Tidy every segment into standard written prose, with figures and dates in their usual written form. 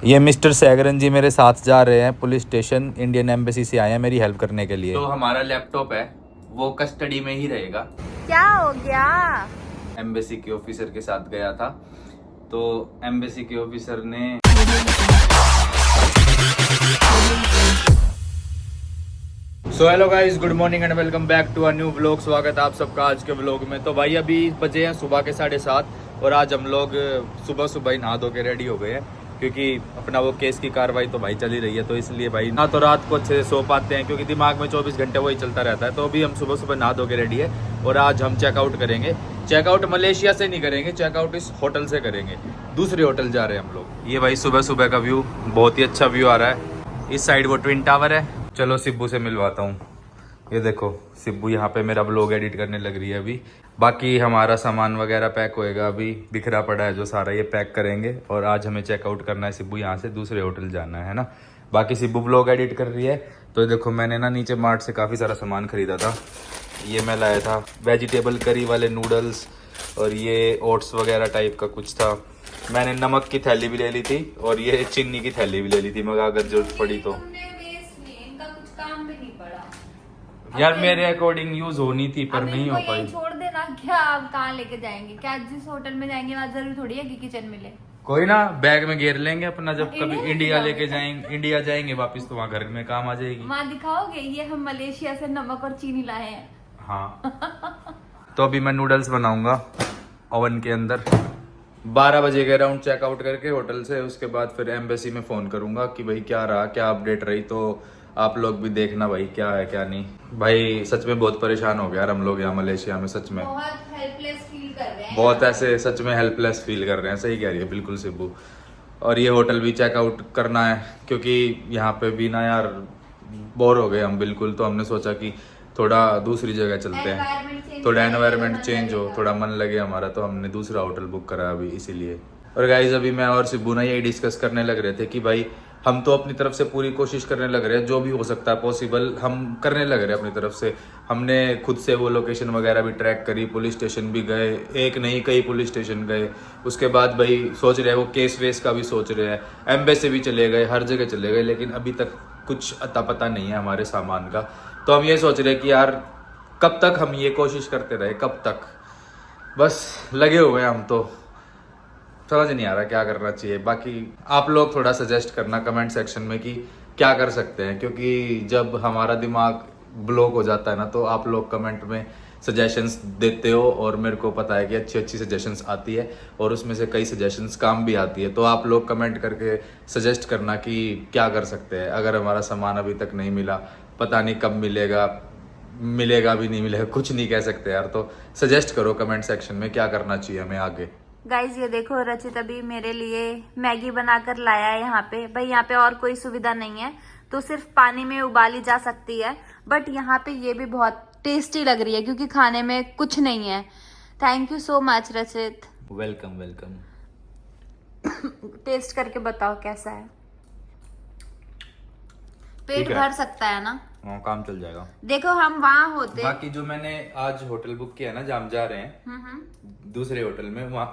ये मिस्टर सैगरन जी मेरे साथ जा रहे हैं पुलिस स्टेशन। इंडियन एम्बेसी से आए हैं मेरी हेल्प करने के लिए। तो हमारा लैपटॉप है वो कस्टडी में ही रहेगा। क्या हो गया? एम्बेसी के ऑफिसर के साथ गया था तो एम्बेसी के ऑफिसर ने so hello guys, good morning and welcome back to a new vlog. स्वागत है आप सबका आज के व्लॉग में। तो भाई अभी बजे हैं सुबह के 7:30 और आज हम लोग सुबह सुबह ही नहा धो के रेडी हो गए हैं क्योंकि अपना वो केस की कार्रवाई तो भाई चल ही रही है। तो इसलिए भाई ना तो रात को अच्छे से सो पाते हैं क्योंकि दिमाग में 24 घंटे वही चलता रहता है। तो अभी हम सुबह सुबह नहा धो के रेडी है और आज हम चेकआउट करेंगे। चेकआउट मलेशिया से नहीं करेंगे, चेकआउट इस होटल से करेंगे। दूसरे होटल जा रहे हैं हम लोग। ये भाई सुबह सुबह का व्यू, बहुत ही अच्छा व्यू आ रहा है। इस साइड वो ट्विन टावर है। चलो सिब्बू से मिलवाता हूँ। ये देखो सिब्बू यहाँ पे मेरा ब्लॉग एडिट करने लग रही है अभी। बाकी हमारा सामान वगैरह पैक होएगा, अभी बिखरा पड़ा है जो सारा, ये पैक करेंगे और आज हमें चेकआउट करना है। सिब्बू यहाँ से दूसरे होटल जाना है ना। बाकी सिब्बू ब्लॉग एडिट कर रही है। तो देखो मैंने ना नीचे मार्ट से काफ़ी सारा सामान खरीदा था। ये मैं लाया था वेजिटेबल करी वाले नूडल्स और ये ओट्स वगैरह टाइप का कुछ था। मैंने नमक की थैली भी ले ली थी और ये चीनी की थैली भी ले ली थी मगर अगर जरूरत पड़ी तो। यार मेरे अकॉर्डिंग यूज होनी थी पर नहीं हो पाई। छोड़ देना। क्या आप कहाँ लेके जाएंगे? क्या जिस होटल में जाएंगे वहाँ जरूरी थोड़ी है कि किचन मिले। कोई ना, बैग में घेर लेंगे अपना। जब कभी इंडिया लेके जाएंगे, इंडिया जाएंगे वापस तो वहाँ घर में काम आ जाएगी। वहाँ दिखाओगे ये हम मलेशिया से नमक और चीनी लाए हैं। हाँ तो अभी मैं नूडल्स बनाऊंगा ओवन के अंदर। 12 बजे के अराउंड चेकआउट करके होटल से, उसके बाद फिर एम्बेसी में फोन करूंगा कि भाई क्या रहा, क्या अपडेट रही। तो आप लोग भी देखना भाई क्या है क्या नहीं। भाई सच में बहुत परेशान हो गया यार हम लोग यहाँ मलेशिया में। सच में बहुत हेल्पलेस फील कर रहे हैं। बहुत ऐसे सच में हेल्पलेस फील कर रहे हैं। सही कह रही है बिल्कुल सिब्बू। और ये होटल भी चेकआउट करना है क्योंकि यहाँ पे भी ना यार बोर हो गए हम बिल्कुल। तो हमने सोचा कि थोड़ा दूसरी जगह चलते हैं, थोड़ा एनवायरनमेंट चेंज हो, थोड़ा मन लगे हमारा। तो हमने दूसरा होटल बुक करा अभी इसीलिए। और गाइज अभी मैं और सिब्बू ना यही डिस्कस करने लग रहे थे कि भाई हम तो अपनी तरफ से पूरी कोशिश करने लग रहे हैं, जो भी हो सकता है पॉसिबल हम करने लग रहे हैं अपनी तरफ से। हमने खुद से वो लोकेशन वगैरह भी ट्रैक करी, पुलिस स्टेशन भी गए, एक नहीं कई पुलिस स्टेशन गए। उसके बाद भाई सोच रहे हैं वो केस वेस का भी सोच रहे हैं, एम्बेसी भी चले गए, हर जगह चले गए, लेकिन अभी तक कुछ अता पता नहीं है हमारे सामान का। तो हम ये सोच रहे हैं कि यार कब तक हम ये कोशिश करते रहे, कब तक। बस लगे हुए हैं हम तो, समझ नहीं आ रहा क्या करना चाहिए। बाकी आप लोग थोड़ा सजेस्ट करना कमेंट सेक्शन में कि क्या कर सकते हैं, क्योंकि जब हमारा दिमाग ब्लॉक हो जाता है ना तो आप लोग कमेंट में सजेशंस देते हो और मेरे को पता है कि अच्छी अच्छी सजेशंस आती है और उसमें से कई सजेशंस काम भी आती है। तो आप लोग कमेंट करके सजेस्ट करना कि क्या कर सकते हैं। अगर हमारा सामान अभी तक नहीं मिला, पता नहीं कब मिलेगा, मिलेगा भी नहीं मिलेगा, कुछ नहीं कह सकते यार। तो सजेस्ट करो कमेंट सेक्शन में क्या करना चाहिए हमें आगे। गाइज ये देखो रचित अभी मेरे लिए मैगी बनाकर लाया है यहाँ पे। भाई यहाँ पे और कोई सुविधा नहीं है तो सिर्फ पानी में उबाली जा सकती है, बट यहाँ पे ये भी बहुत टेस्टी लग रही है क्योंकि खाने में कुछ नहीं है। थैंक यू सो मच रचित। Welcome welcome. टेस्ट करके बताओ कैसा है। पेट भर सकता है ना? काम चल जाएगा। देखो हम वहाँ होते। बाकी जो मैंने आज होटल बुक किया ना जहाँ हम जा रहे हैं दूसरे होटल में, वहाँ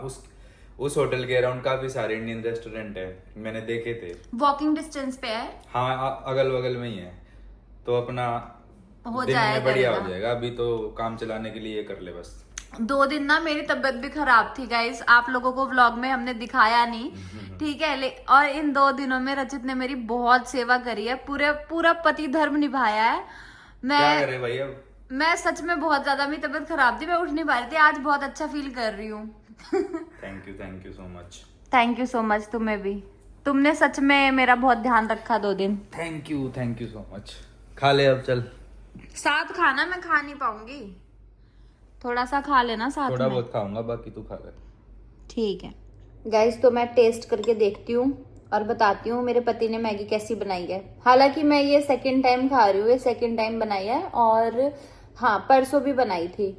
उस होटल के अराउंड काफी सारे इंडियन रेस्टोरेंट है, मैंने देखे थे। वॉकिंग डिस्टेंस पे है। हाँ अगल बगल में ही है तो अपना हो दिन में बढ़िया हो जाएगा। जाएगा। अभी तो काम चलाने के लिए ये कर ले बस। 2 दिन ना मेरी तबीयत भी खराब थी गाइस, आप लोगों को व्लॉग में हमने दिखाया नहीं, ठीक है। और इन 2 दिनों में रचित ने मेरी बहुत सेवा करी है, पूरा पति धर्म निभाया है। क्या करे भाई अब। मैं सच में बहुत ज्यादा, मेरी तबीयत खराब थी, मैं उठ नहीं पा रही थी। आज बहुत अच्छा फील कर रही हूँ। Thank you so much. Thank you so much. तुम्हें भी, तुमने सच में मेरा बहुत ध्यान रखा 2 दिन। Thank you so much. खा ले अब चल। साथ खाना, मैं खा नहीं पाऊंगी, थोड़ा सा खा लेना साथ में। थोड़ा बहुत खाऊंगा, बाकी तू खा ले। ठीक है गाइस, तो मैं टेस्ट करके देखती हूँ और बताती हूँ मेरे पति ने मैगी कैसी बनाई है। हालांकि मैं ये सेकंड टाइम खा रही हूँ, ये सेकंड टाइम बनाई है और हाँ परसों भी बनाई थी।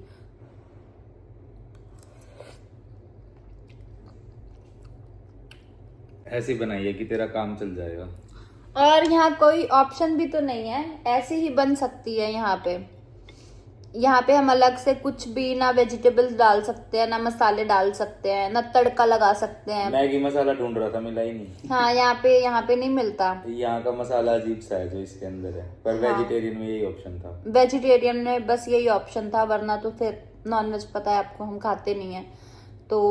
ऐसी बनाई है कि तेरा काम चल जाएगा। और यहाँ कोई ऑप्शन भी तो नहीं है, ऐसी ही बन सकती है यहाँ पे। यहाँ पे हम अलग से कुछ भी ना वेजिटेबल्स डाल सकते हैं, ना मसाले डाल सकते हैं, ना तड़का लगा सकते हैं। मैगी मसाला ढूंढ रहा था, मिला ही नहीं। हाँ, यहाँ पे नहीं मिलता। यहाँ का मसाला अजीब सा है जो इसके अंदर है, पर वेजिटेरियन में यही ऑप्शन था। वेजिटेरियन में बस यही ऑप्शन था, वरना तो फिर नॉनवेज पता है आपको हम खाते नहीं है। तो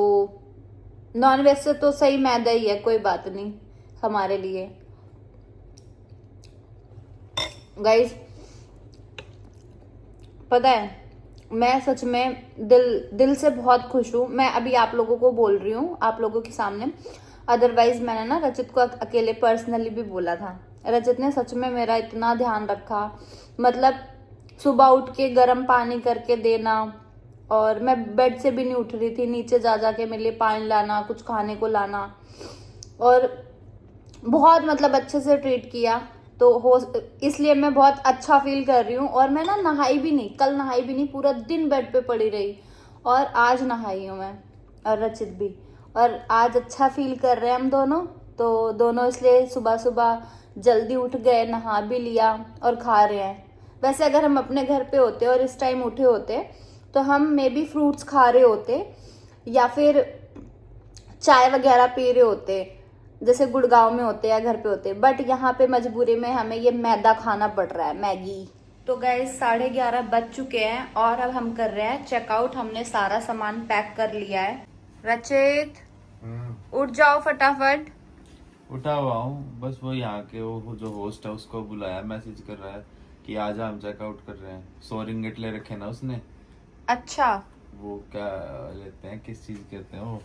नॉनवेज से तो सही मैदा ही है, कोई बात नहीं हमारे लिए। गाइस पता है, मैं सच में दिल से बहुत खुश हूँ। मैं अभी आप लोगों को बोल रही हूँ, आप लोगों के सामने। अदरवाइज मैंने ना रचित को अकेले पर्सनली भी बोला था। रचित ने सच में मेरा इतना ध्यान रखा, मतलब सुबह उठ के गर्म पानी करके देना, और मैं बेड से भी नहीं उठ रही थी, नीचे जा के मेरे लिए पानी लाना, कुछ खाने को लाना, और बहुत मतलब अच्छे से ट्रीट किया। तो हो इसलिए मैं बहुत अच्छा फील कर रही हूँ। और मैं ना नहाई भी नहीं, कल नहाई भी नहीं, पूरा दिन बेड पे पड़ी रही, और आज नहाई हूँ मैं और रचित भी। और आज अच्छा फील कर रहे हैं हम दोनों। तो दोनों इसलिए सुबह सुबह जल्दी उठ गए, नहा भी लिया और खा रहे हैं। वैसे अगर हम अपने घर पे होते और इस टाइम उठे होते तो हम मे बी फ्रूट्स खा रहे होते या फिर चाय वगैरह पी रहे होते, जैसे गुड़गांव में होते या घर पे होते। बट यहाँ पे मजबूरी में हमें ये मैदा खाना पड़ रहा है, मैगी। तो गाइस 11:30 बज चुके हैं और अब हम कर रहे हैं चेकआउट। हमने सारा सामान पैक कर लिया है। रचित उठ जाओ फटाफट। उठा हुआ हूँ, बस वो यहाँ के वो जो होस्ट है उसको बुलाया, मैसेज कर रहा है कि आज हम चेकआउट कर रहे हैं। 100 रिंगिट ले रखे ना उसने। अच्छा, वो क्या लेते हैं, किस चीज कहते हैं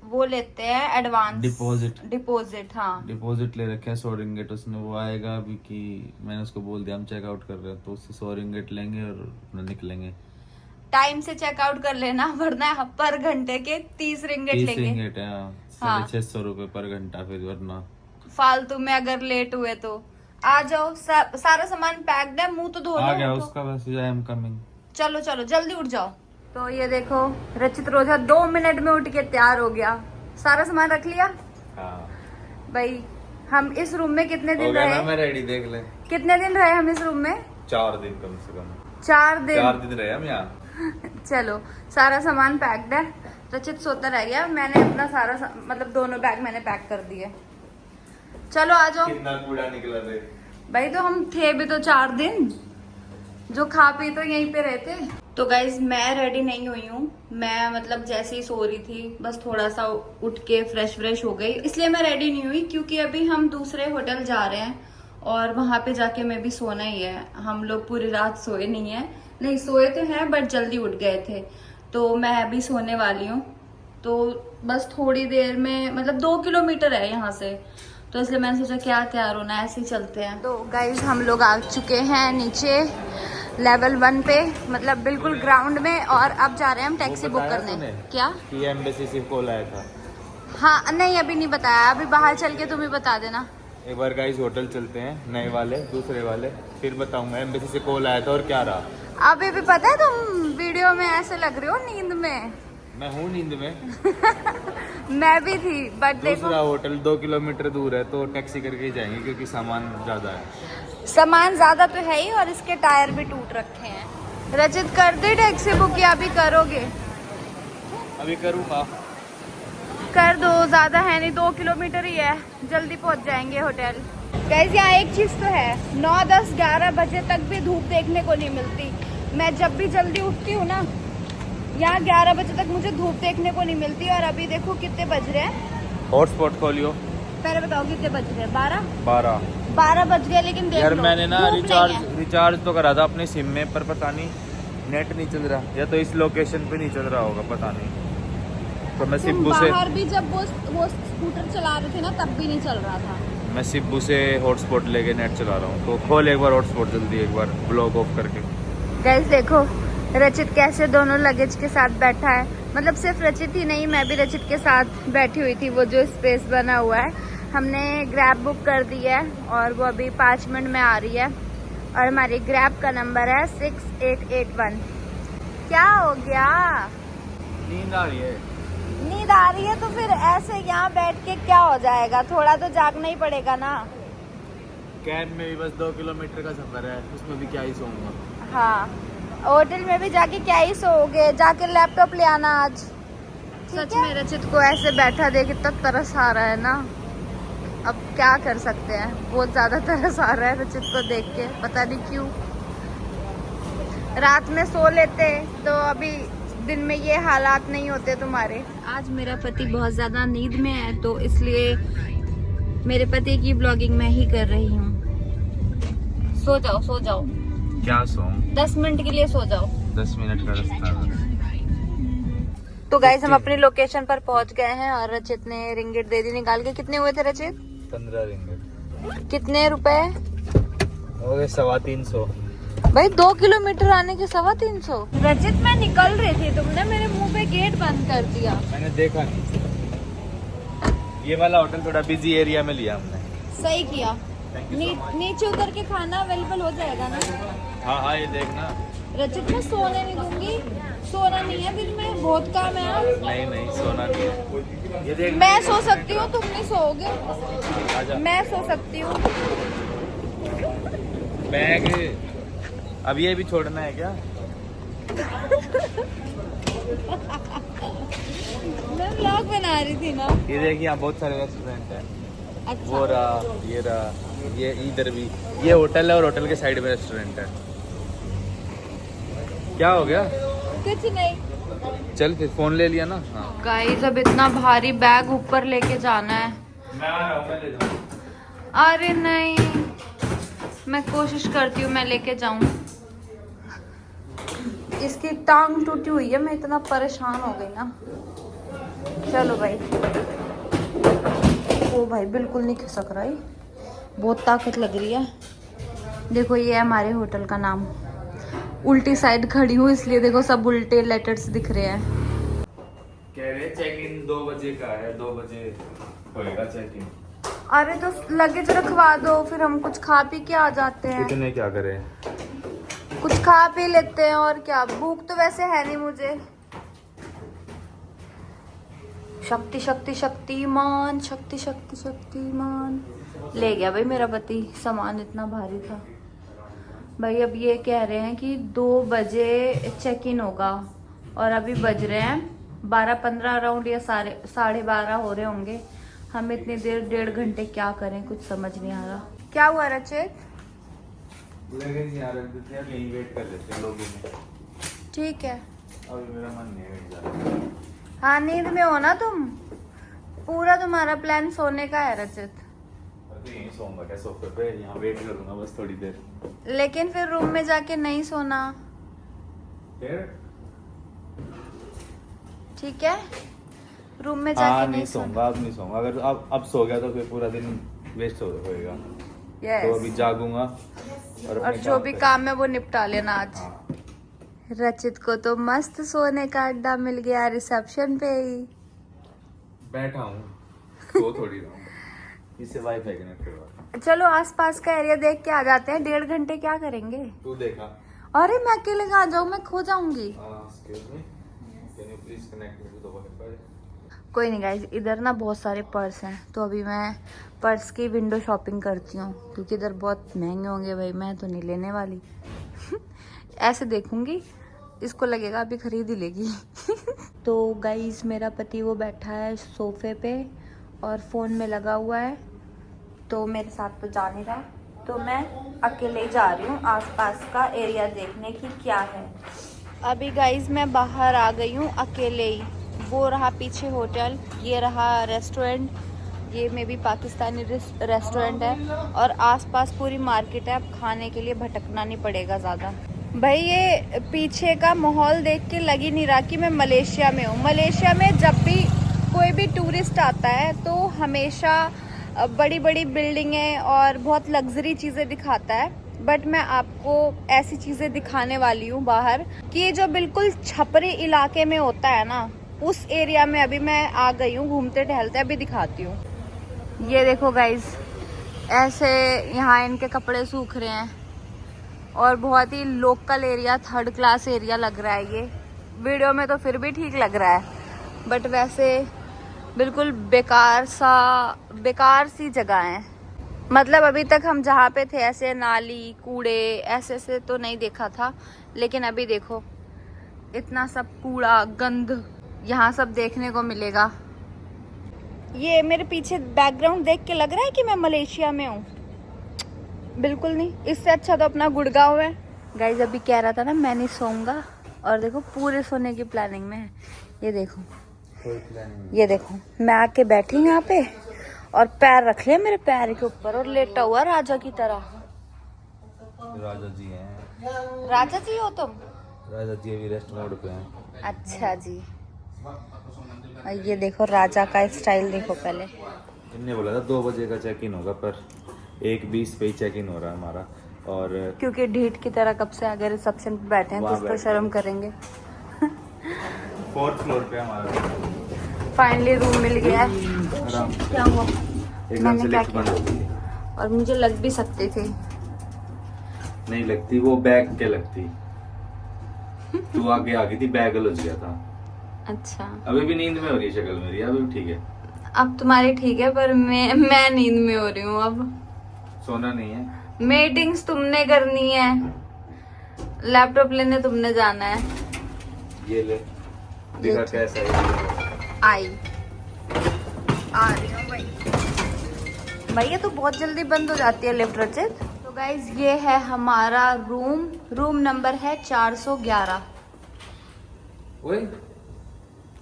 वो लेते हैं एडवांस डिपॉजिट। हाँ, डिपॉजिट ले रखे हैं 100 रिंगिट उसने। वो आएगा अभी कि मैंने उसको बोल दिया हम चेकआउट कर रहे हैं, तो उससे 100 रिंगिट लेंगे और अपना निकलेंगे। टाइम से चेकआउट कर लेना, वरना पर घंटे के 30 रिंगिट 30 लेंगे। रिंगिट है, हाँ। 650 रुपए पर घंटा, फिर वरना फालतू में अगर लेट हुए तो। आ जाओ, सारा सामान पैक्ड है, मुंह तो धो लो। आ गया उसका, बस आई एम कमिंग। चलो चलो जल्दी उठ जाओ। तो ये देखो रचित रोजा 2 मिनट में उठ के तैयार हो गया। सारा सामान रख लिया। हाँ भाई हम इस रूम में कितने हो दिन गया ना, रहे? मैं रेडी, देख ले। कितने दिन रहे हम इस रूम में? 4 दिन कम से कम। 4 दिन। 4 दिन रहे हम यहाँ। चलो सारा सामान पैक्ड है। रचित सोता रह गया। मैंने अपना सारा मतलब दोनों बैग मैंने पैक कर दिए। चलो आ जाओ। कितना कूड़ा निकला रे भाई, तो हम थे भी तो 4 दिन, जो खा पी तो यहीं पे रहते। तो गाइज मैं रेडी नहीं हुई हूँ। मैं मतलब जैसे ही सो रही थी, बस थोड़ा सा उठ के फ्रेश हो गई, इसलिए मैं रेडी नहीं हुई। क्योंकि अभी हम दूसरे होटल जा रहे हैं और वहां पे जाके मैं भी सोना ही है। हम लोग पूरी रात सोए नहीं है, नहीं सोए तो हैं बट जल्दी उठ गए थे। तो मैं अभी सोने वाली हूँ। तो बस थोड़ी देर में, मतलब 2 किलोमीटर है यहाँ से, तो इसलिए मैंने सोचा क्या तैयार होना है, ऐसे ही चलते हैं। तो गाइज हम लोग आ चुके हैं नीचे लेवल 1 पे, मतलब बिल्कुल ग्राउंड में। और अब जा रहे हैं हम टैक्सी बुक करने। क्या कि एम्बेसी से कॉल आया था? हाँ नहीं, अभी नहीं बताया, अभी बाहर चल के तुम ही बता देना। एक बार गाइस होटल चलते हैं, नए वाले दूसरे वाले, फिर बताऊंगा। एम्बेसी से कॉल आया था और क्या रहा। अभी भी पता है, तुम वीडियो में ऐसे लग रहे हो नींद में। मैं हूँ नींद में। मैं भी थी, बट देखो दूसरा होटल 2 किलोमीटर दूर है, तो टैक्सी करके ही जाएंगे क्योंकि सामान ज्यादा है। सामान ज्यादा तो है ही, और इसके टायर भी टूट रखे हैं। रचित कर दे टैक्सी बुक या अभी करोगे? अभी करूँगा। कर दो, ज्यादा है नहीं, 2 किलोमीटर ही है, जल्दी पहुंच जाएंगे होटल। गाइस यहाँ एक चीज तो है, 9, 10, 11 बजे तक भी धूप देखने को नहीं मिलती। मैं जब भी जल्दी उठती हूँ ना, यहाँ 11 बजे तक मुझे धूप देखने को नहीं मिलती। और अभी देखो कितने बज रहे हैं। हॉटस्पॉट खोलियो। पहले बताओ कितने बज रहे हैं? 12 बज गए, लेकिन देख यार लो, मैंने ना धूप नहीं है। रिचार्ज तो करा था अपनी सिम में, पर पता नहीं नेट नहीं चल रहा, या तो इस लोकेशन पे नहीं चल रहा होगा, पता नहीं। तो मैं तुम सिब्बू से बाहर भी जब वो स्कूटर चला रहे थे ना, तब भी नहीं चल रहा था। मैं सिब्बू से हॉटस्पॉट लेके नेट चला रहा हूँ। तो खोल एक बार हॉटस्पॉट जल्दी, एक बार ब्लॉक ऑफ करके। गाइस देखो रचित कैसे दोनों लगेज के साथ बैठा है। मतलब सिर्फ रचित ही नहीं, मैं भी रचित के साथ बैठी हुई थी। वो जो स्पेस बना हुआ है, हमने ग्रैब बुक कर दी है और वो अभी 5 मिनट में आ रही है। और हमारी ग्रैब का नंबर है 6881। क्या हो गया? नींद आ रही है। नींद आ रही है तो फिर ऐसे यहाँ बैठ के क्या हो जाएगा, थोड़ा तो जागना ही पड़ेगा ना। कैब में भी बस 2 किलोमीटर का सफर है, उसमें भी क्या ही सोऊंगा। हाँ होटल में भी जाके क्या ही सोओगे, जाके लैपटॉप ले आना आज। सच में रचित को ऐसे बैठा देख इतना तरस आ रहा है ना, अब क्या कर सकते हैं, बहुत ज्यादा तरस आ रहा है रचित को देख के, पता नहीं क्यों। रात में सो लेते तो अभी दिन में ये हालात नहीं होते तुम्हारे। आज मेरा पति बहुत ज्यादा नींद में है तो इसलिए मेरे पति की ब्लॉगिंग मैं ही कर रही हूँ। सो जाओ सो जाओ। क्या सो? 10 मिनट के लिए सो जाओ। 10 मिनट का रास्ता। तो गाइस हम अपनी लोकेशन पर पहुंच गए हैं और रचित ने रिंगिट दे दी निकाल के। कितने हुए थे रचित? 15 रिंगिट। कितने रुपए हो गए? 350। भाई 2 किलोमीटर आने के 350। रचित मैं निकल रही थी, तुमने मेरे मुंह पे गेट बंद कर दिया। मैंने देखा नहीं। ये वाला होटल थोड़ा बिजी एरिया में लिया हमने। सही किया। नीचे उतर के खाना अवेलेबल हो जाएगा ना? हाँ हाँ, ये देखना। रचित मैं सोने नहीं दूंगी, सोना नहीं है दिन में, बहुत काम है आज। नहीं नहीं, सोना नहीं है। ये देख, मैं सो सकती हूँ, तुम नहीं सोओगे? आजा। मैं सो सकती हूँ। बैग अब ये भी छोड़ना है क्या? मैं व्लॉग बना रही थी ना। ये देखिए, यहाँ बहुत सारे रेस्टोरेंट हैं। अच्छा। वो रहा, ये इधर भी, ये होटल है और होटल के साइड में रेस्टोरेंट है। क्या हो गया? कुछ नहीं। चल फिर, फोन ले लिया ना। हाँ। गाइस अब इतना भारी बैग ऊपर लेके जाना है। मैं आ रहा हूँ, मैं ले जाऊँ। अरे नहीं, मैं कोशिश करती हूँ मैं लेके जाऊं। इसकी टांग टूटी हुई है, मैं इतना परेशान हो गई ना। चलो भाई। ओ भाई बिल्कुल नहीं खिसक रहा है, बहुत ताकत लग रही है। देखो ये है हमारे होटल का नाम। उल्टी साइड खड़ी हूँ इसलिए देखो सब उल्टे लेटर्स दिख रहे हैं। कह रहे चेक इन 2 बजे का है, 2 बजे होएगा चेक इन। अरे तो लगेज रखवा दो, फिर हम कुछ खा पी के आ जाते हैं। इतने क्या करें? कुछ खा पी लेते हैं और क्या, भूख तो वैसे है नहीं मुझे। शक्ति शक्ति शक्तिमान, शक्ति शक्ति शक्तिमान। ले गया भाई मेरा पति, सामान इतना भारी था। भाई अब ये कह रहे हैं कि 2 बजे चेक इन होगा और अभी बज रहे हैं 12:15 अराउंड या 12:30 हो रहे होंगे। हम इतनी देर 1.5 घंटे क्या करें, कुछ समझ नहीं आ रहा। क्या हुआ रचित? लगेज यहाँ रख देते हैं, यहीं वेट कर लेते हैं लोगों में। ठीक है। अभी मेरा मन नहीं है जाने। हाँ नींद में हो ना तुम, पूरा तुम्हारा प्लान सोने का है रचित। अभी यहीं सोऊंगा क्या सोफे पे? यहाँ वेट करूंगा बस थोड़ी देर। लेकिन फिर रूम में जाके नहीं सोना, फिर? ठीक है? रूम में जाके हाँ, नहीं नहीं सोना। सोऊंगा, अब नहीं सोऊंगा। अगर अब सो गया तो फिर पूरा दिन वेस्ट होएगा। यस। तो अभी जागूंगा और अपने जो भी पे। काम है वो निपटा लेना आज। हाँ। रचित को तो मस्त सोने का अड्डा मिल गया रिसेप्शन पे ही। बैठा हूँ, सो थोड़ी रहा हूँ। इससे वाईफाई कनेक्ट करवा। चलो आसपास का एरिया देख के आ जाते हैं, 1.5 घंटे क्या करेंगे। तू देखा? अरे मैं अकेले कहाँ जाऊँ, मैं खो जाऊंगी। Excuse me, can you please connect me to the Wi-Fi? कोई नहीं गाइज, इधर ना बहुत सारे पर्स हैं तो अभी मैं पर्स की विंडो शॉपिंग करती हूँ क्योंकि इधर बहुत महंगे होंगे भाई, मैं तो नहीं लेने वाली। ऐसे देखूंगी, इसको लगेगा अभी खरीद ही लेगी। तो गाइज मेरा पति वो बैठा है सोफे पे और फ़ोन में लगा हुआ है, तो मेरे साथ तो जा नहीं रहा, तो मैं अकेले जा रही हूँ आसपास का एरिया देखने की क्या है। अभी गाइज मैं बाहर आ गई हूँ अकेले ही। वो रहा पीछे होटल, ये रहा रेस्टोरेंट, ये में भी पाकिस्तानी रेस्टोरेंट है और आसपास पूरी मार्केट है। अब खाने के लिए भटकना नहीं पड़ेगा ज़्यादा। भाई ये पीछे का माहौल देख के लग ही नहीं रहा कि मैं मलेशिया में हूँ। मलेशिया में जब भी कोई भी टूरिस्ट आता है तो हमेशा बड़ी बड़ी बिल्डिंगें और बहुत लग्जरी चीज़ें दिखाता है, बट मैं आपको ऐसी चीज़ें दिखाने वाली हूँ बाहर कि ये जो बिल्कुल छपरी इलाके में होता है ना, उस एरिया में अभी मैं आ गई हूँ घूमते टहलते। अभी दिखाती हूँ। ये देखो गाइज, ऐसे यहाँ इनके कपड़े सूख रहे हैं और बहुत ही local area, 3rd class area लग रहा है ये। वीडियो में तो फिर भी ठीक लग रहा है, बट वैसे बिल्कुल बेकार सी जगह है। मतलब अभी तक हम जहाँ पे थे ऐसे नाली कूड़े ऐसे से तो नहीं देखा था, लेकिन अभी देखो इतना सब कूड़ा गंद यहाँ सब देखने को मिलेगा। ये मेरे पीछे बैकग्राउंड देख के लग रहा है कि मैं मलेशिया में हूँ? बिल्कुल नहीं, इससे अच्छा तो अपना गुड़गांव है। गाइस अभी कह रहा था ना मैं नहीं सोऊंगा, और देखो पूरे सोने की प्लानिंग में है। ये देखो, ये देखो मैं आके बैठी हूँ यहाँ पे और पैर रख लिया मेरे पैर के ऊपर और लेटा हुआ राजा की तरह। राजा जी हैं। राजा जी हो तुम? राजा जी अभी रेस्ट मोड पे हैं। अच्छा जी। और ये देखो राजा का स्टाइल देखो पहले। इनने बोला था 2 बजे का चेक इन होगा, पर 1:20 पे ही चेक इन हो रहा है हमारा। और क्योंकि ढीठ की तरह कब से आगे रिसेप्शन पे बैठे हैं, कुछ तो शर्म करेंगे। 4th फ्लोर पे हमारा फाइनली रूम मिल गया है। क्या हुआ? एकदम से लिफ्ट बंद हो गई। और मुझे लग भी सकती थी। नहीं लगती, वो बैग के लगती। तू आगे आ गई थी, बैग उलझ गया था। अच्छा, अभी भी नींद में हो रही है शक्ल मेरी, अभी भी ठीक है। अब तुम्हारी ठीक है, पर मैं नींद में हो रही हूँ। अब सोना नहीं है। मीटिंग्स तुमने करनी है, लैपटॉप लेने तुमने जाना है। ये ले, दिखा कैसा है। आई आ रही हूँ भाई। भैया तो बहुत जल्दी बंद हो जाती है लिफ्ट रचित। तो गाइज ये है हमारा रूम, रूम नंबर है 411। ओए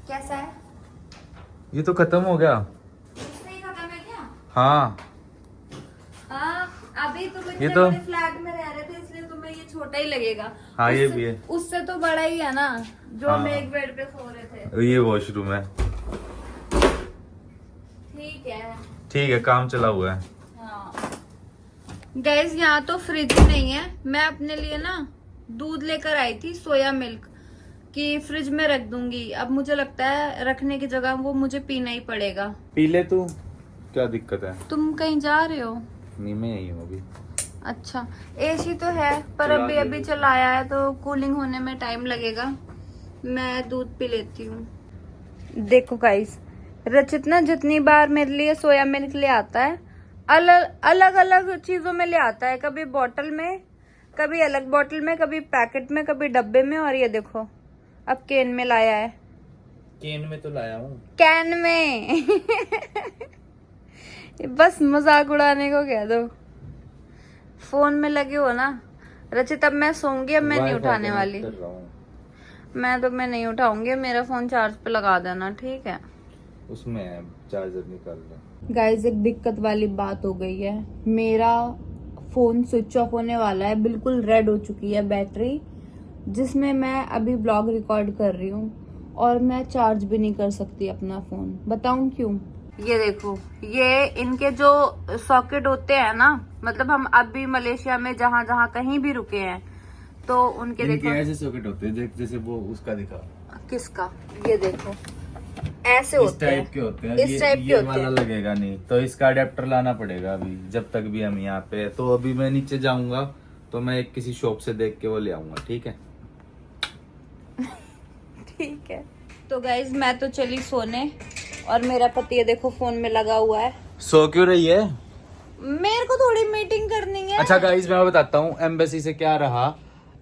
कैसा है? ये तो खत्म हो गया। इससे ही खत्म है क्या? हाँ हाँ, अभी तुम ये इतने तो बड़े फ्लैट में रह रहे थे इसलिए तुम्हें ये छोटा ही लगेगा। हाँ ये भी है। उससे तो बड़ा ही है ना, जो हाँ। हम एक बेड पे सो रहे थे। ये वॉशरूम है। ठीक है, ठीक है, काम चला हुआ है। हाँ। गाइस यहाँ तो फ्रिज ही नहीं है। मैं अपने लिए ना दूध लेकर आई थी, सोया मिल्क, कि फ्रिज में रख दूंगी। अब मुझे लगता है रखने की जगह वो मुझे पीना ही पड़ेगा। पी ले तू, क्या दिक्कत है? तुम कहीं जा रहे हो? नहीं, मैं यही हूँ अभी। अच्छा, एसी तो है पर चला अभी दे। अभी चलाया है तो कूलिंग होने में टाइम लगेगा। मैं दूध पी लेती हूँ। देखो गाइस, रचित ना जितनी बार मेरे लिए सोया मिल्क ले आता है, अलग अलग चीजों में ले आता है। कभी बॉटल में, कभी अलग बॉटल में, कभी पैकेट में, कभी डब्बे में, और ये देखो अब कैन में लाया है। कैन में तो लाया हूँ। कैन में बस मजाक उड़ाने को कह दो। फोन में लगे हो ना रचित। अब मैं सोऊंगी, अब मैं नहीं उठाने वाली। मैं नहीं उठाऊंगी। मेरा फोन चार्ज पे लगा देना, ठीक है? उसमें है, चार्जर निकाल ले। गाइस एक दिक्कत वाली बात हो गई है। मेरा फोन स्विच ऑफ होने वाला है, बिल्कुल रेड हो चुकी है बैटरी, जिसमें मैं अभी ब्लॉग रिकॉर्ड कर रही हूँ और मैं चार्ज भी नहीं कर सकती अपना फोन। बताऊं क्यों? ये देखो, ये इनके जो सॉकेट होते हैं ना, मतलब हम अभी मलेशिया में जहाँ जहाँ कहीं भी रुके हैं तो उनके देखो ऐसे सॉकेट होते हैं, जैसे वो उसका दिखा। किसका? ये देखो ऐसे इस होते हैं, टाइप के होते हैं। इस टाइप के ये होते वाला हैं। लगेगा नहीं, तो इसका अडेप्टर लाना पड़ेगा अभी, जब तक भी हम यहाँ पे। तो अभी मैं नीचे जाऊंगा तो मैं एक किसी शॉप से देख के वो ले आऊंगा, ठीक है? ठीक है। तो गाइज मैं तो चली सोने और मेरा पति ये देखो फोन में लगा हुआ है। सो क्यों रही है? मेरे को थोड़ी मीटिंग करनी है। अच्छा गाइज मैं बताता हूँ एम्बेसी से क्या रहा।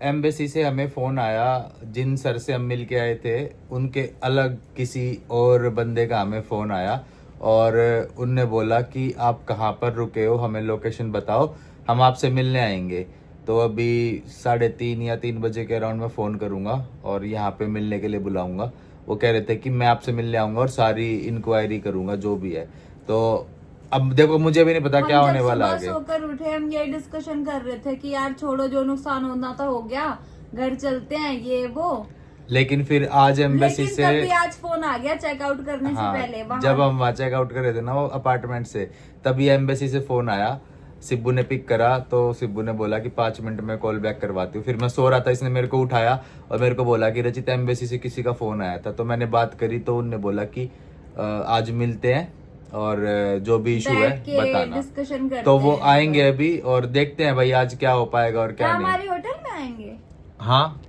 एम्बेसी से हमें फोन आया, जिन सर से हम मिल के आए थे उनके अलग किसी और बंदे का हमें फोन आया और उनने बोला कि आप कहाँ पर रुके हो, हमें लोकेशन बताओ, हम आपसे मिलने आएंगे। तो अभी 3:30 या 3 बजे के अराउंड मैं फ़ोन करूँगा और यहाँ पे मिलने के लिए बुलाऊँगा। वो कह रहे थे कि मैं आपसे मिलने आऊँगा और सारी इंक्वायरी करूँगा जो भी है। तो अब देखो मुझे भी नहीं पता क्या होने वाला आगे। सोकर उठे हम ये डिस्कशन कर रहे थे कि यार छोड़ो, जो नुकसान होना था हो गया, घर चलते हैं ये वो। लेकिन फिर आज एम्बेसी से तभी आज फोन आ गया चेकआउट करने से पहले। वहाँ जब हम वहाँ चेकआउट कर रहे थे ना वो अपार्टमेंट से, तभी एम्बेसी से फोन आया। सिब्बू ने पिक करा तो सिब्बू ने बोला कि 5 मिनट में कॉल बैक करवाती हूँ। फिर मैं सो रहा था, इसने मेरे को उठाया और मेरे को बोला कि रचित एम्बेसी से किसी का फोन आया था। तो मैंने बात करी तो उनने बोला कि आज मिलते हैं और जो भी इशू है बताना। डिस्कशन करते तो वो हैं। आएंगे अभी और देखते हैं भाई आज क्या हो पाएगा और क्या नहीं। हमारे होटल में आएंगे? हाँ,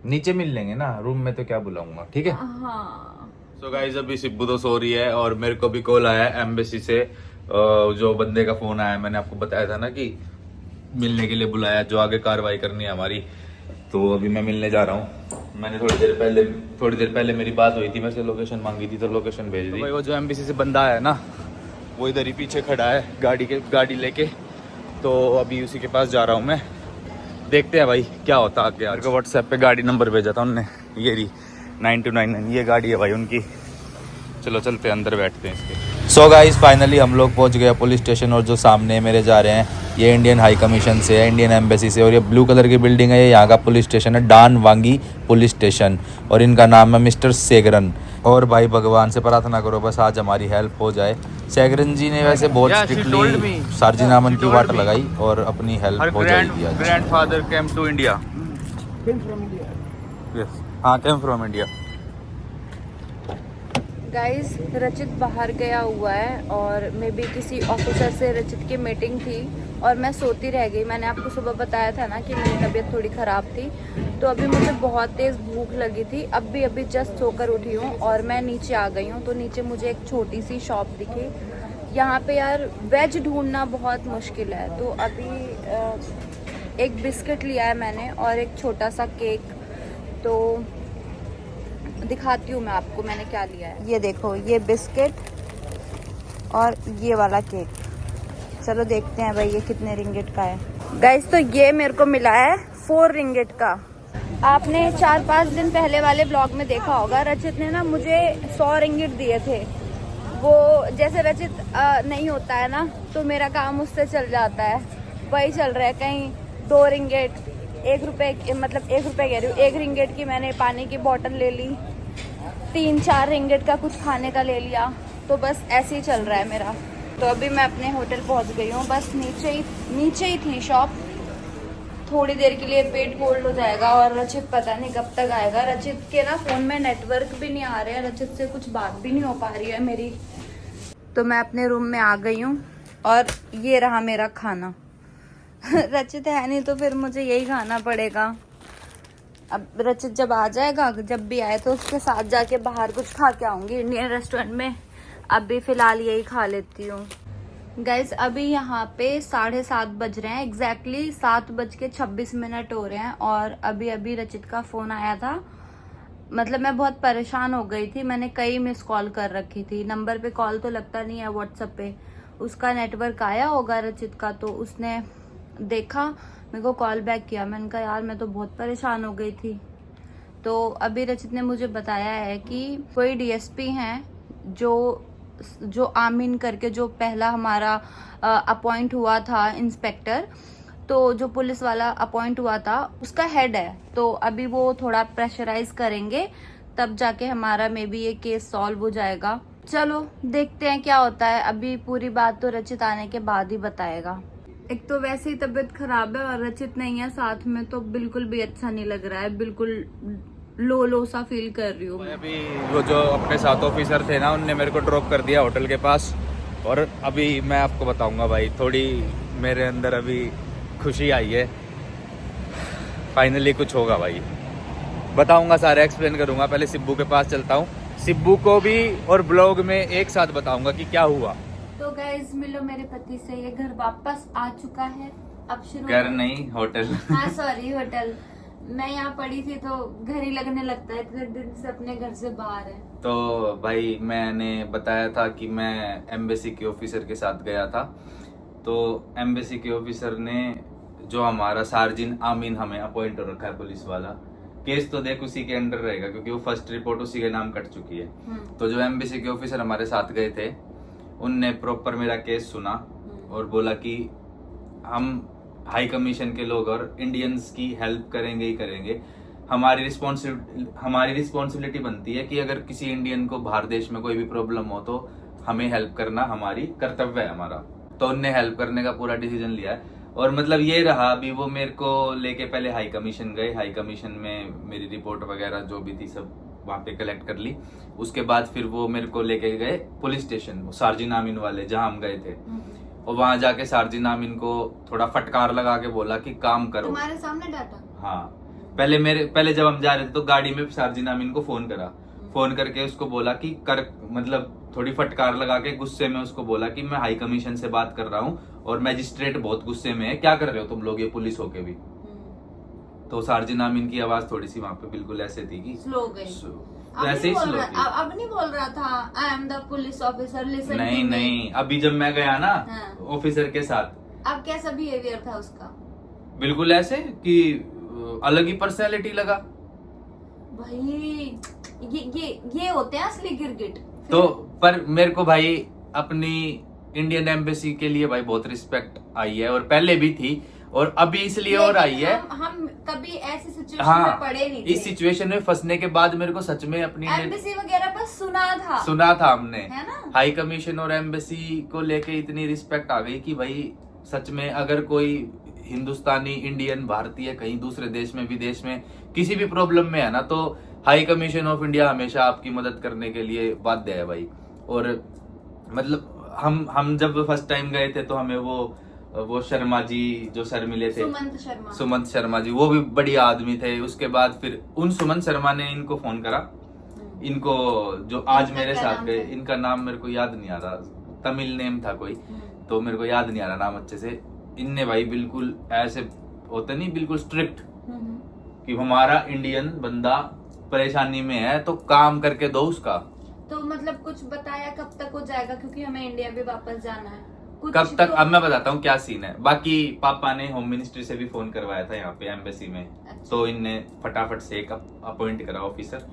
नीचे मिल लेंगे ना, रूम में तो क्या बुलाऊंगा, ठीक है? हाँ। सो गाइस अभी सिब्बू तो सो रही है और मेरे को भी कॉल आया है एम्बेसी से जो बंदे का फोन आया, मैंने आपको बताया था ना कि मिलने के लिए बुलाया, जो आगे कार्रवाई करनी है हमारी, तो अभी मैं मिलने जा रहा हूँ। मैंने थोड़ी देर पहले मेरी बात हुई थी, मैं से लोकेशन मांगी थी तो लोकेशन भेज दी। तो भाई वो जो एमबीसी से बंदा है ना, वो इधर ही पीछे खड़ा है गाड़ी लेके, तो अभी उसी के पास जा रहा हूँ मैं। देखते हैं भाई क्या होता आगे। यार को व्हाट्सएप पे गाड़ी नंबर भेजा था उनने, ये रही 9299, ये गाड़ी है भाई उनकी। चलो चलते हैं अंदर, बैठते हैं इसके। सो गाइस फाइनली हम लोग पहुंच गए पुलिस स्टेशन, और जो सामने मेरे जा रहे हैं ये इंडियन हाई कमीशन से है, इंडियन एम्बेसी से, और ये ब्लू कलर की बिल्डिंग है, ये यहाँ का पुलिस स्टेशन है, डान वांगी पुलिस स्टेशन, और इनका नाम है मिस्टर सेगरन। और भाई भगवान से प्रार्थना करो बस आज हमारी हेल्प हो जाए। सेगरन जी ने वैसे बहुत स्ट्रिक्टली सार्जी नामन की वाट लगाई और अपनी हेल्प हो जाएगी। Grandfather came to India, yes हाँ, केम फ्रॉम इंडिया। गाइस रचित बाहर गया हुआ है, और मे बी किसी ऑफिसर से रचित की मीटिंग थी, और मैं सोती रह गई। मैंने आपको सुबह बताया था ना कि मेरी तबीयत थोड़ी ख़राब थी, तो अभी मुझे बहुत तेज़ भूख लगी थी। अभी जस्ट सोकर उठी हूँ और मैं नीचे आ गई हूँ। तो नीचे मुझे एक छोटी सी शॉप दिखी। यहाँ पे यार वेज ढूंढना बहुत मुश्किल है, तो अभी एक बिस्किट लिया है मैंने और एक छोटा सा केक। तो दिखाती हूँ मैं आपको मैंने क्या लिया है। ये देखो, ये बिस्किट और ये वाला केक। चलो देखते हैं भाई ये कितने रिंगिट का है। गाइस तो ये मेरे को मिला है 4 रिंगिट का। आपने 4-5 दिन पहले वाले ब्लॉग में देखा होगा, रचित ने ना मुझे 100 रिंगिट दिए थे। वो जैसे रचित नहीं होता है ना, तो मेरा काम उससे चल जाता है, वही चल रहा है। कहीं 2 रिंगिट, 1 रुपए, मतलब 1 रुपए कह रही हूँ, 1 रिंगिट की मैंने पानी की बोतल ले ली, 3-4 रिंगिट का कुछ खाने का ले लिया। तो बस ऐसे ही चल रहा है मेरा। तो अभी मैं अपने होटल पहुंच गई हूँ, बस नीचे ही थी शॉप। थोड़ी देर के लिए पेट होल्ड हो जाएगा, और रचित पता नहीं कब तक आएगा। रचित के ना फ़ोन में नेटवर्क भी नहीं आ रहे हैं, रचित से कुछ बात भी नहीं हो पा रही है मेरी। तो मैं अपने रूम में आ गई हूँ, और ये रहा मेरा खाना। रचित है नहीं तो फिर मुझे यही खाना पड़ेगा। अब रचित जब आ जाएगा, जब भी आए तो उसके साथ जाके बाहर कुछ खा के आऊँगी इंडियन रेस्टोरेंट में। अभी फ़िलहाल यही खा लेती हूँ। गाइज अभी यहाँ पे 7:30 बज रहे हैं, एग्जैक्टली 7:26 हो रहे हैं, और अभी रचित का फ़ोन आया था। मतलब मैं बहुत परेशान हो गई थी, मैंने कई मिस कॉल कर रखी थी। नंबर पे कॉल तो लगता नहीं है, व्हाट्सएप पे उसका नेटवर्क आया होगा रचित का, तो उसने देखा, मेरे को कॉल बैक किया। मैंने कहा यार मैं तो बहुत परेशान हो गई थी। तो अभी रचित ने मुझे बताया है कि कोई डीएसपी हैं जो आमीन करके, जो पहला हमारा अपॉइंट हुआ था इंस्पेक्टर, तो जो पुलिस वाला अपॉइंट हुआ था उसका हेड है। तो अभी वो थोड़ा प्रेशराइज करेंगे, तब जाके हमारा मे बी ये केस सॉल्व हो जाएगा। चलो देखते हैं क्या होता है। अभी पूरी बात तो रचित आने के बाद ही बताएगा। एक तो वैसे ही तबीयत खराब है, और रचित नहीं है साथ में, तो बिल्कुल भी अच्छा नहीं लग रहा है, बिल्कुल लो सा फील कर रही हूँ। अभी वो जो अपने साथ ऑफिसर थे ना, उनने मेरे को ड्रॉप कर दिया होटल के पास, और अभी मैं आपको बताऊंगा भाई, थोड़ी मेरे अंदर अभी खुशी आई है। फाइनली कुछ होगा भाई, बताऊंगा, सारे एक्सप्लेन करूंगा। पहले सिब्बू के पास चलता हूँ, सिब्बू को भी और ब्लॉग में एक साथ बताऊंगा कि क्या हुआ। तो गाइज मिलो मेरे पति से, ये घर वापस आ चुका है। अब शुरू, घर नहीं होटल। हाँ सॉरी होटल। मैं यहाँ पड़ी थी तो घर ही लगने लगता है, इतने दिन से अपने घर से बाहर है। तो भाई मैंने बताया था कि मैं एम्बेसी के ऑफिसर के साथ गया था। तो एम्बेसी के ऑफिसर ने जो हमारा सार्जिन आमीन हमें अपॉइंट कर रखा है पुलिस वाला, केस तो देख उसी के अंडर रहेगा क्योंकि वो फर्स्ट रिपोर्ट उसी के नाम कट चुकी है। तो जो एम्बेसी के ऑफिसर हमारे साथ गए थे, उनने प्रॉपर मेरा केस सुना और बोला कि हम हाई कमीशन के लोग और इंडियंस की हेल्प करेंगे ही करेंगे। हमारी रिस्पॉन्सिबिलिटी बनती है कि अगर किसी इंडियन को बाहर देश में कोई भी प्रॉब्लम हो तो हमें हेल्प करना हमारी कर्तव्य है हमारा। तो उनने हेल्प करने का पूरा डिसीजन लिया है, और मतलब ये रहा, अभी वो मेरे को लेके पहले हाई कमीशन गए, हाई कमीशन में मेरी रिपोर्ट वगैरह जो भी थी सब वहाँ पे कलेक्ट कर ली। उसके बाद फिर वो मेरे को लेके गए पुलिस स्टेशन, सार्जिन आमीन वाले जहाँ हम गए थे, और वहां जाके सार्जिन आमीन को थोड़ा फटकार लगा के बोला कि काम करो। तुम्हारे सामने डाटा? हाँ, पहले जब हम जा रहे थे तो गाड़ी में सार्जिन आमीन को फोन करा, फोन करके उसको बोला कि कर, मतलब थोड़ी फटकार लगा के गुस्से में उसको बोला कि मैं हाई कमीशन से बात कर रहा हूँ और मैजिस्ट्रेट बहुत गुस्से में है, क्या कर रहे हो तुम लोग ये पुलिस होके भी। तो सार्जिन आमीन की आवाज थोड़ी सी वहां पे बिल्कुल ऐसे थी कि स्लो गई। ऐसे ही स्लो थी। अब नहीं बोल रहा था I am the police officer listen to me. नहीं, अभी जब मैं गया ना ऑफिसर के साथ, अब कैसा बिहेवियर था उसका? बिल्कुल ऐसे कि अलग ही पर्सनैलिटी लगा भाई। ये होते हैं असली गिरगिट। तो पर मेरे को भाई अपनी इंडियन एम्बेसी के लिए भाई बहुत रिस्पेक्ट आई है, और पहले भी थी और अभी इसलिए और आई है। हम कभी ऐसी सिचुएशन में पड़े नहीं थे। इस सिचुएशन में फंसने के बाद मेरे को सच में अपनी एम्बेसी वगैरह पर सुना था हमने, है ना? हाई कमीशन और एम्बेसी को लेके इतनी रिस्पेक्ट आ गई कि भाई सच में अगर कोई हिंदुस्तानी, इंडियन, भारतीय कहीं दूसरे देश में, विदेश में किसी भी प्रॉब्लम में है ना, तो हाई कमीशन ऑफ इंडिया हमेशा आपकी मदद करने के लिए बाध्य है भाई। और मतलब हम जब फर्स्ट टाइम गए थे तो हमें वो शर्मा जी जो सर मिले थे, सुमंत शर्मा जी, वो भी बढ़िया आदमी थे। उसके बाद फिर उन सुमंत शर्मा ने इनको फोन करा, इनको जो आज मेरे साथ गए, इनका नाम मेरे को याद नहीं आ रहा, तमिल नेम था कोई, तो मेरे को याद नहीं आ रहा नाम अच्छे से। इनने भाई बिल्कुल ऐसे होते नहीं, बिल्कुल स्ट्रिक्ट कि हमारा इंडियन बंदा परेशानी में है तो काम करके दो उसका। तो मतलब कुछ बताया कब तक हो जाएगा, क्योंकि हमें इंडिया भी वापस जाना है। कब तक तो... अब मैं बताता हूँ क्या सीन है। बाकी पापा ने होम मिनिस्ट्री से भी फोन करवाया था यहाँ पे एम्बेसी में। अच्छा। तो इनने फटाफट से एक अपॉइंट करा ऑफिसर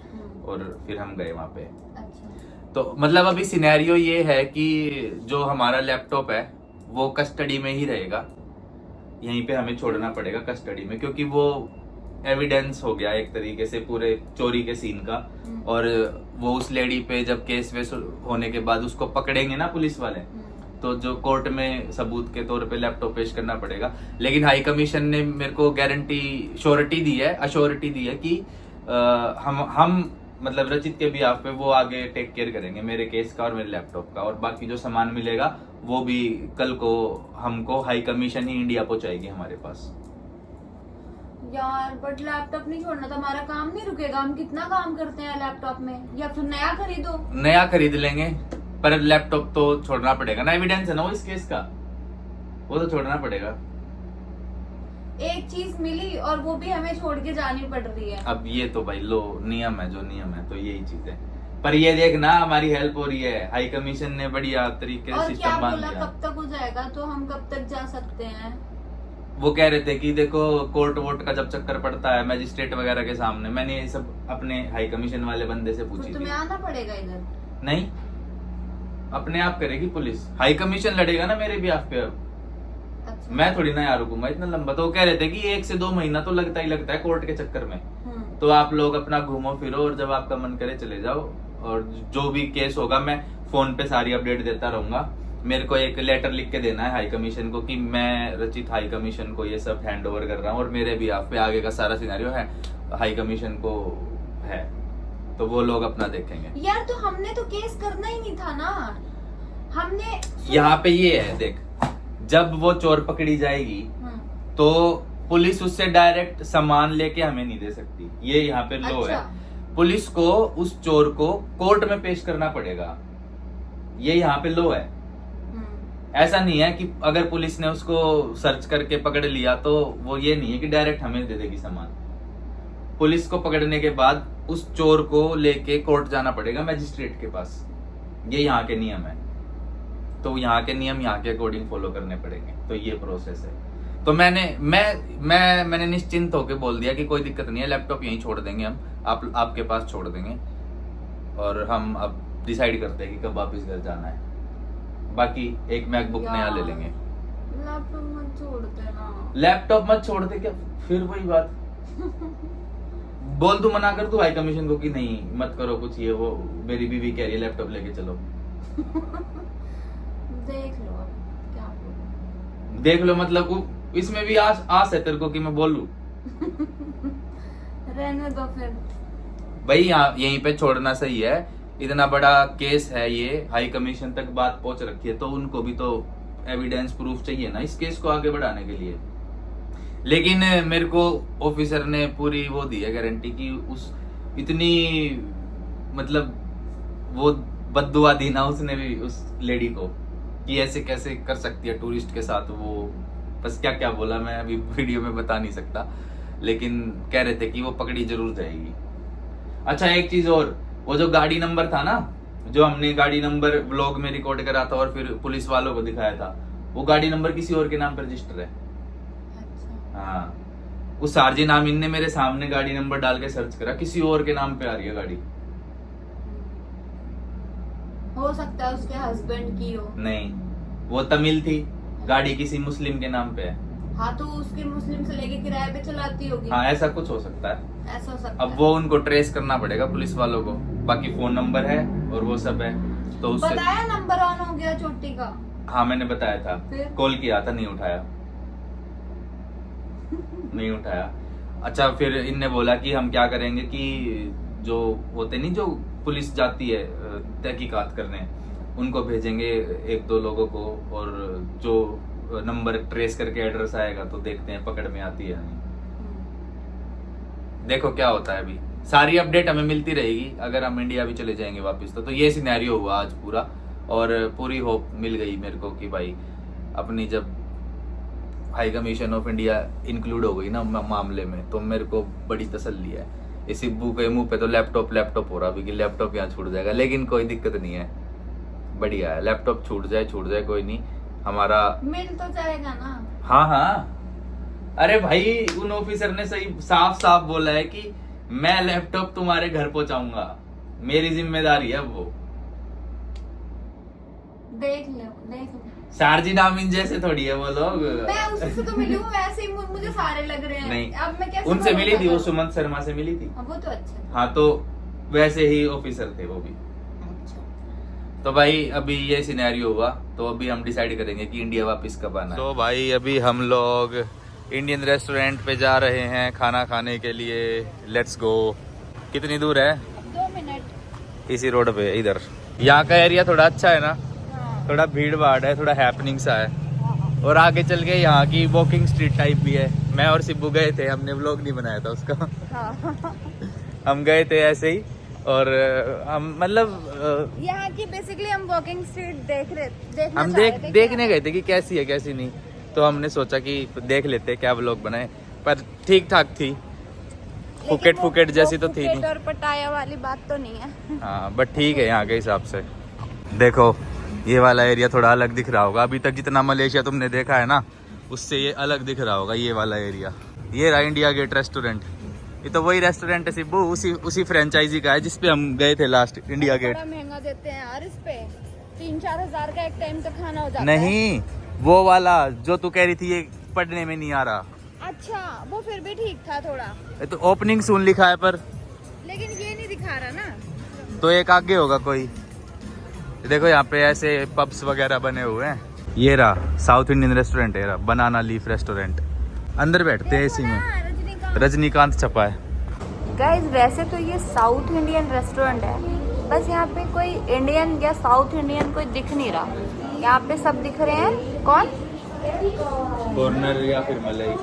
और फिर हम गए वहाँ पे। अच्छा। तो मतलब अभी सिनेरियो ये है कि जो हमारा लैपटॉप है वो कस्टडी में ही रहेगा, यहीं पे हमें छोड़ना पड़ेगा कस्टडी में, क्योंकि वो एविडेंस हो गया एक तरीके से पूरे चोरी के सीन का। और वो उस लेडी पे जब केस वेस होने के बाद उसको पकड़ेंगे ना पुलिस वाले, तो जो कोर्ट में सबूत के तौर पे लैपटॉप पेश करना पड़ेगा। लेकिन हाई कमीशन ने मेरे को गारंटी, श्योरिटी दी है कि हम मतलब रचित के भी आप पे वो आगे टेक केयर करेंगे मेरे केस का और मेरे लैपटॉप का, और बाकी जो सामान मिलेगा वो भी कल को हमको हाई कमीशन ही इंडिया पहुंचाएगी हमारे पास। यार बट लैपटॉप नहीं छोड़ना था, हमारा काम नहीं रुकेगा। हम कितना काम करते हैं लैपटॉप में, या फिर नया खरीद लेंगे, पर लैपटॉप तो छोड़ना पड़ेगा ना, एविडेंस है ना वो इस केस का, वो तो छोड़ना पड़ेगा। एक चीज मिली और वो भी हमें छोड़ के जानी पड़ रही है। अब ये तो भाई लो नियम है, जो नियम है तो यही चीज है। पर ये देखना हमारी हेल्प हो रही है, हाई कमीशन ने बढ़िया तरीके से सिस्टम बांध दिया। कब तक हो जाएगा, तो हम कब तक जा सकते हैं? वो कह रहे थे कि देखो कोर्ट वोट का जब चक्कर पड़ता है मैजिस्ट्रेट वगैरह के सामने, मैंने ये सब अपने हाई कमीशन वाले बंदे से पूछी थी। तुम्हें आना पड़ेगा इधर? नहीं, अपने आप करेगी पुलिस, हाई कमीशन लड़ेगा ना मेरे भी आप पे। अब अच्छा। मैं थोड़ी ना यार रुकूंगा इतना लंबा। तो कह रहे थे कि 1 से 2 महीना तो लगता ही लगता है कोर्ट के चक्कर में। तो आप लोग अपना घूमो फिरो और जब आपका मन करे चले जाओ, और जो भी केस होगा मैं फोन पे सारी अपडेट देता रहूंगा। मेरे को एक लेटर लिख के देना है हाई कमीशन को कि मैं रचित हाई कमीशन को ये सब हैंड ओवर कर रहा हूँ, और मेरे भी आप पे आगे का सारा सिनेरियो है हाई कमीशन को है, तो वो लोग अपना देखेंगे। यार तो हमने तो केस करना ही नहीं था ना, हमने यहाँ पे ये है देख, जब वो चोर पकड़ी जाएगी तो पुलिस उससे डायरेक्ट सामान लेके हमें नहीं दे सकती, ये यहाँ पे लो है। पुलिस को उस चोर को कोर्ट में पेश करना पड़ेगा, ये यहाँ पे लो है। ऐसा नहीं है कि अगर पुलिस ने उसको सर्च करके पकड़ लिया तो वो ये नहीं है कि डायरेक्ट हमें दे देगी सामान। पुलिस को पकड़ने के बाद उस चोर को लेके कोर्ट जाना पड़ेगा मैजिस्ट्रेट के पास, ये यहाँ के नियम है। तो यहाँ के नियम यहाँ के अकॉर्डिंग फॉलो करने पड़ेंगे, तो ये प्रोसेस है। तो मैंने निश्चिंत होकर बोल दिया कि कोई दिक्कत नहीं है, लैपटॉप यहीं छोड़ देंगे हम, आपके पास छोड़ देंगे, और हम अब डिसाइड करते हैं कि कब वापस घर जाना है। बाकी एक मैकबुक नया ले लेंगे। लैपटॉप मत छोड़ देना। लैपटॉप मत छोड़ दे क्या, फिर वही बात बोल, तू मना कर, तू हाई कमीशन को कि नहीं मत करो कुछ, ये वो मेरी बीवी कह रही है लैपटॉप लेके चलो। देख लो क्या बोलूं। देख लो मतलब इसमें भी आस है तेरे को कि मैं बोलूं। रहने दो फिर भाई, यहाँ यहीं पे छोड़ना सही है। इतना बड़ा केस है ये, हाई कमीशन तक बात पहुंच रखी है, तो उनको भी तो एविडेंस प्रूफ चाहिए ना इस केस को आगे बढ़ाने के लिए। लेकिन मेरे को ऑफिसर ने पूरी वो दी है गारंटी कि उस इतनी मतलब वो बद्दुआ दी ना उसने भी उस लेडी को कि ऐसे कैसे कर सकती है टूरिस्ट के साथ। वो बस क्या क्या बोला मैं अभी वीडियो में बता नहीं सकता, लेकिन कह रहे थे कि वो पकड़ी जरूर जाएगी। अच्छा एक चीज और, वो जो गाड़ी नंबर था ना, जो हमने गाड़ी नंबर ब्लॉग में रिकॉर्ड करा था और फिर पुलिस वालों को दिखाया था, वो गाड़ी नंबर किसी और के नाम पर रजिस्टर है। अच्छा। हाँ, उस सार्जिन आमीन ने मेरे सामने गाड़ी नंबर डाल के सर्च करा, किसी और के नाम पे आ रही है गाड़ी। हो सकता है उसके हस्बैंड की हो। नहीं, वो तमिल थी, गाड़ी किसी मुस्लिम के नाम पे है। हाँ तो उसके मुस्लिम से लेके किराए पे चलाती होगी। हाँ ऐसा कुछ हो सकता है। ऐसा हो सकता अब है। वो उनको ट्रेस करना पड़ेगा पुलिस वालों को, बाकी फोन नंबर है और वो सब है तो उससे। बताया नंबर ऑन हो गया चोटी का। हाँ मैंने बताया था, फिर? कॉल किया था, नहीं उठाया। नहीं उठाया। अच्छा फिर इनने बोला कि हम क्या करेंगे कि जो होते नहीं, जो पुलिस जाती है तहकीकात करने, उनको भेजेंगे एक दो लोगों को, और जो नंबर ट्रेस करके एड्रेस आएगा तो देखते हैं पकड़ में आती है नहीं। देखो क्या होता है, अभी सारी अपडेट हमें मिलती रहेगी अगर हम इंडिया भी चले जाएंगे वापस तो ये सिनेरियो हुआ आज पूरा, और पूरी होप मिल गई मेरे को कि भाई अपनी जब high commission of India include हो गई ना मामले में, तो मेरे को बड़ी तसल्ली है। इस सिब्बू के मुंह पे तो लैपटॉप हो रहा, कि लैपटॉप यहाँ छूट जाएगा, लेकिन कोई दिक्कत नहीं है, बढ़िया है। लैपटॉप छूट जाए कोई नहीं, हमारा मिल तो जाएगा ना। हाँ हाँ, अरे भाई उन ऑफिसर ने सही साफ बोला है कि मैं लैपटॉप तुम्हारे घर पहुंचाऊंगा, मेरी जिम्मेदारी है वो। देख लो शारजीन आमीन जैसे थोड़ी है वो लोग। मैं उससे तो मिली हूँ, वैसे ही मुझे सारे लग रहे हैं। नहीं, अब मैं कैसे उनसे मिली थी, वो बोलूं? सुमंत शर्मा से मिली थी। वो तो अच्छा। हाँ तो वैसे ही ऑफिसर थे वो भी। अच्छा। तो भाई अभी ये सिनेरियो हुआ, तो अभी हम डिसाइड करेंगे कि इंडिया वापस कब आना है। तो भाई अभी हम लोग इंडियन रेस्टोरेंट पे जा रहे हैं खाना खाने के लिए। Let's go. कितनी दूर है? 2 मिनट। इसी रोड पे इधर। यहाँ का एरिया थोड़ा अच्छा है ना, थोड़ा भीड़ भाड़ है, थोड़ा हैपनिंग सा है, और आगे चल के यहाँ की वॉकिंग स्ट्रीट टाइप भी है। मैं और सिब्बू गए थे, हमने व्लॉग नहीं बनाया था उसका। हम गए थे ऐसे ही, और हम मतलब यहाँ की बेसिकली हम वॉकिंग स्ट्रीट हम देखने गए थे कि कैसी है कैसी नहीं, तो हमने सोचा कि देख लेते क्या व्लॉग बनाए, पर ठीक ठाक थी। फुकेट जैसी तो थी नहीं, और पटाया वाली बात तो नहीं है। हाँ बट ठीक है यहाँ के हिसाब से। देखो ये वाला एरिया थोड़ा अलग दिख रहा होगा, अभी तक जितना मलेशिया तुमने देखा है ना उससे ये अलग दिख रहा होगा ये वाला एरिया। ये रहा इंडिया गेट रेस्टोरेंट, ये तो वही रेस्टोरेंट है सिब्बू, उसी फ्रेंचाइजी का है जिसपे हम गए थे लास्ट, इंडिया गेट। बड़ा महंगा देते हैं यार इस पे, 3-4 हजार का एक टाइम का खाना हो जाता है। नहीं, वो वाला जो तू कह रही थी ये पढ़ने में नहीं आ रहा। अच्छा वो फिर भी ठीक था थोड़ा, ये तो ओपनिंग सून लिखा है पर, लेकिन ये नहीं दिखा रहा ना। तो एक आगे होगा कोई। देखो यहाँ पे ऐसे पब्स वगैरह बने हुए हैं। ये रहा साउथ इंडियन रेस्टोरेंट है, बनाना लीफ रेस्टोरेंट। अंदर बैठते हैं इसी में, रजनीकांत छपा है। गाइस वैसे तो ये साउथ इंडियन रेस्टोरेंट है, बस यहाँ पे कोई इंडियन या साउथ इंडियन कोई दिख नहीं रहा। यहाँ पे सब दिख रहे हैं, कौन? फॉरनर या फिर मलई।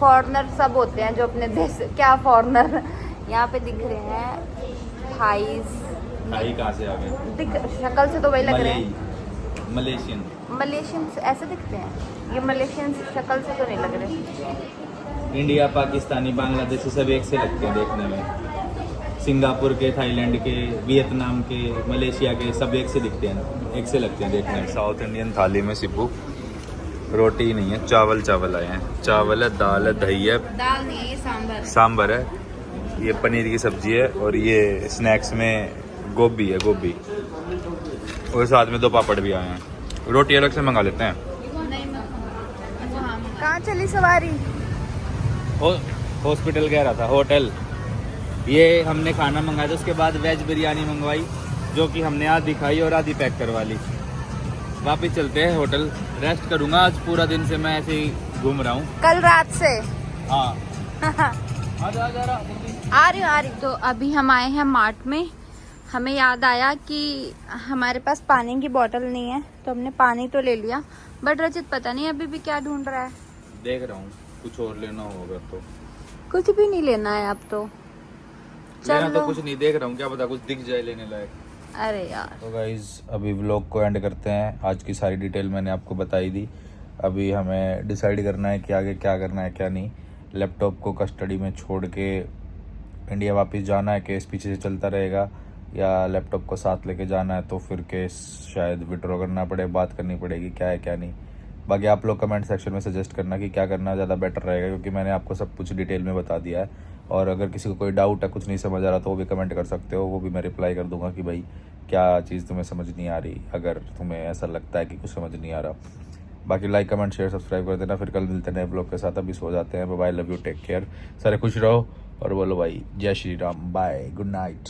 फॉरनर सब होते हैं जो अपने देश, क्या फॉरनर यहाँ पे दिख रहे हैं। थाईज कहाँ से आ गए? शक्ल से तो वही लग रहे हैं, मलेशियन ऐसे दिखते हैं। ये मलेशियन शक्ल से तो नहीं लग रहे। इंडिया, पाकिस्तानी, बांग्लादेशी सब एक से लगते हैं देखने में। सिंगापुर के, थाईलैंड के, वियतनाम के, मलेशिया के सब एक से दिखते हैं, एक से लगते हैं देखने में। साउथ इंडियन थाली में सिब्बू रोटी नहीं है, चावल आए हैं। चावल है, दाल है, दही है, दाल नहीं है, ये सांभर है, ये पनीर की सब्जी है, और ये स्नैक्स में गोभी है, गोभी, और साथ में 2 पापड़ भी आए हैं। रोटी अलग से मंगा लेते हैं। कहाँ चली सवारी? हॉस्पिटल कह रहा था, होटल। ये हमने खाना मंगाया था, उसके बाद वेज बिरयानी मंगवाई, जो कि हमने आधी खाई और आधी पैक करवा ली। वापिस चलते हैं होटल, रेस्ट करूंगा आज पूरा दिन से, मैं ऐसे ही घूम रहा हूँ कल रात से। हाँ आ रही। तो अभी हम आए हैं मार्ट में, हमें याद आया कि हमारे पास पानी की बोतल नहीं है, तो हमने पानी तो ले लिया, बट रचित पता नहीं अभी भी क्या ढूंढ रहा है। देख रहा हूँ कुछ और लेना होगा तो। कुछ भी नहीं लेना है अब तो। लेना तो चलो। कुछ नहीं, देख रहा हूँ क्या पता कुछ दिख जाए लेने लायक। अरे यार तो गाइज अभी व्लॉग को एंड करते हैं। आज की सारी डिटेल मैंने आपको बताई दी। अभी हमें डिसाइड करना है कि आगे क्या करना है क्या नहीं। लैपटॉप को कस्टडी में छोड़ के इंडिया वापस जाना है, केस पीछे से चलता रहेगा, या लैपटॉप को साथ लेके जाना है तो फिर केस शायद विड्रॉ करना पड़े, बात करनी पड़ेगी क्या है क्या नहीं। बाकी आप लोग कमेंट सेक्शन में सजेस्ट करना कि क्या करना ज़्यादा बेटर रहेगा, क्योंकि मैंने आपको सब कुछ डिटेल में बता दिया है। और अगर किसी को कोई डाउट है, कुछ नहीं समझ आ रहा, तो वो भी कमेंट कर सकते हो, वो भी मैं रिप्लाई कर दूंगा कि भाई क्या चीज़ तुम्हें समझ नहीं आ रही, अगर तुम्हें ऐसा लगता है कि कुछ समझ नहीं आ रहा। बाकी लाइक कमेंट शेयर सब्सक्राइब कर देना। फिर कल मिलते हैं नए ब्लॉग के साथ। अभी सो जाते हैं। Bye, love you, take care, सारे खुश रहो और बोलो भाई जय Shri Ram, bye, good night.